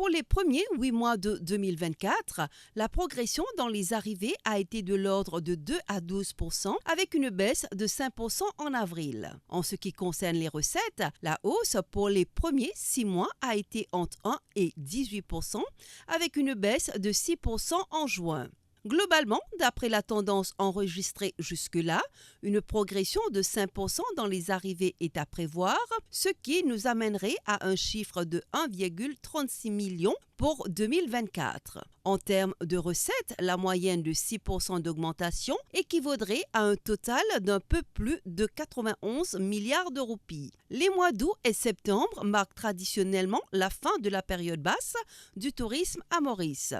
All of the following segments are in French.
Pour les premiers 8 mois de 2024, la progression dans les arrivées a été de l'ordre de 2 à 12%, avec une baisse de 5% en avril. En ce qui concerne les recettes, la hausse pour les premiers 6 mois a été entre 1 et 18%, avec une baisse de 6% en juin. Globalement, d'après la tendance enregistrée jusque-là, une progression de 5% dans les arrivées est à prévoir, ce qui nous amènerait à un chiffre de 1,36 million pour 2024. En termes de recettes, la moyenne de 6% d'augmentation équivaudrait à un total d'un peu plus de 91 milliards de roupies. Les mois d'août et septembre marquent traditionnellement la fin de la période basse du tourisme à Maurice.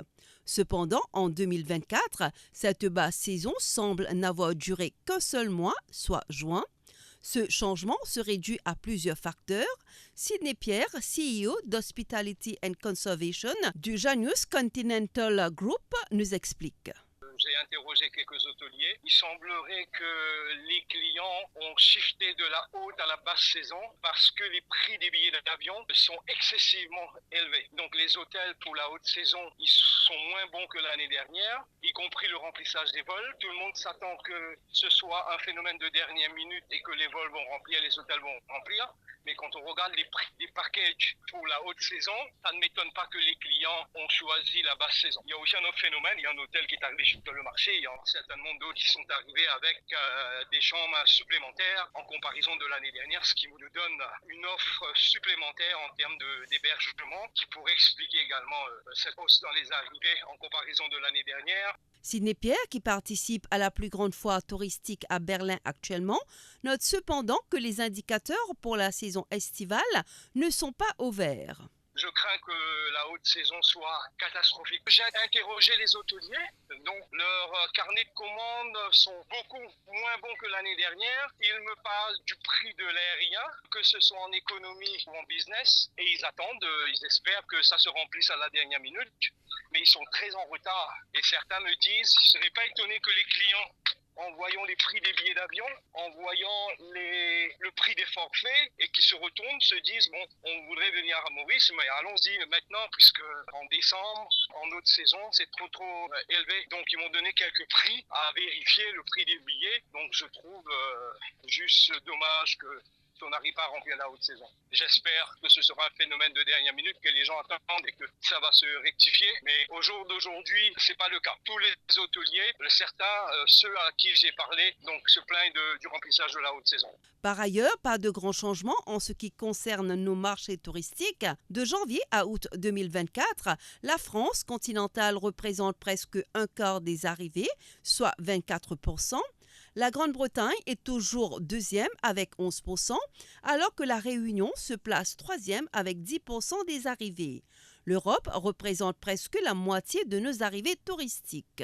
Cependant, en 2024, cette basse saison semble n'avoir duré qu'un seul mois, soit juin. Ce changement serait dû à plusieurs facteurs. Sidney Pierre, CEO d'Hospitality and Conservation du Janus Continental Group, nous explique. J'ai interrogé quelques hôteliers. Il semblerait que les clients ont shifté de la haute à la basse saison parce que les prix des billets d'avion sont excessivement élevés. Donc les hôtels pour la haute saison, ils sont moins bons que l'année dernière, y compris le remplissage des vols. Tout le monde s'attend que ce soit un phénomène de dernière minute et que les vols vont remplir, les hôtels vont remplir. Mais quand on regarde les prix des packages pour la haute saison, ça ne m'étonne pas que les clients ont choisi la basse saison. Il y a aussi un autre phénomène, il y a un hôtel qui est arrivé sur le marché, il y a certainement d'autres qui sont arrivés avec des chambres supplémentaires en comparaison de l'année dernière, ce qui nous donne une offre supplémentaire en termes d'hébergement qui pourrait expliquer également cette hausse dans les arrivées en comparaison de l'année dernière. Sidney Pierre, qui participe à la plus grande foire touristique à Berlin actuellement, note cependant que les indicateurs pour la saison estivale ne sont pas au vert. Je crains que la haute saison soit catastrophique. J'ai interrogé les hôteliers, donc leurs carnets de commandes sont beaucoup moins bons que l'année dernière. Ils me parlent du prix de l'aérien, que ce soit en économie ou en business, et ils attendent, ils espèrent que ça se remplisse à la dernière minute, mais ils sont très en retard. Et certains me disent, je ne serais pas étonné que les clients, en voyant les prix des billets d'avion, en voyant le prix des forfaits, et qui se retournent, se disent, bon, on voudrait venir à Maurice, mais allons-y maintenant, puisque en décembre, en haute saison, c'est trop élevé. Donc, ils m'ont donné quelques prix à vérifier, le prix des billets. Donc, je trouve juste dommage qu'on n'arrive pas à remplir la haute saison. J'espère que ce sera un phénomène de dernière minute, que les gens attendent et que ça va se rectifier. Mais au jour d'aujourd'hui, c'est pas le cas. Tous les hôteliers, certains, ceux à qui j'ai parlé, donc se plaignent du remplissage de la haute saison. Par ailleurs, pas de grands changements en ce qui concerne nos marchés touristiques. De janvier à août 2024, la France continentale représente presque un quart des arrivées, soit 24%. La Grande-Bretagne est toujours deuxième avec 11%, alors que la Réunion se place troisième avec 10% des arrivées. L'Europe représente presque la moitié de nos arrivées touristiques.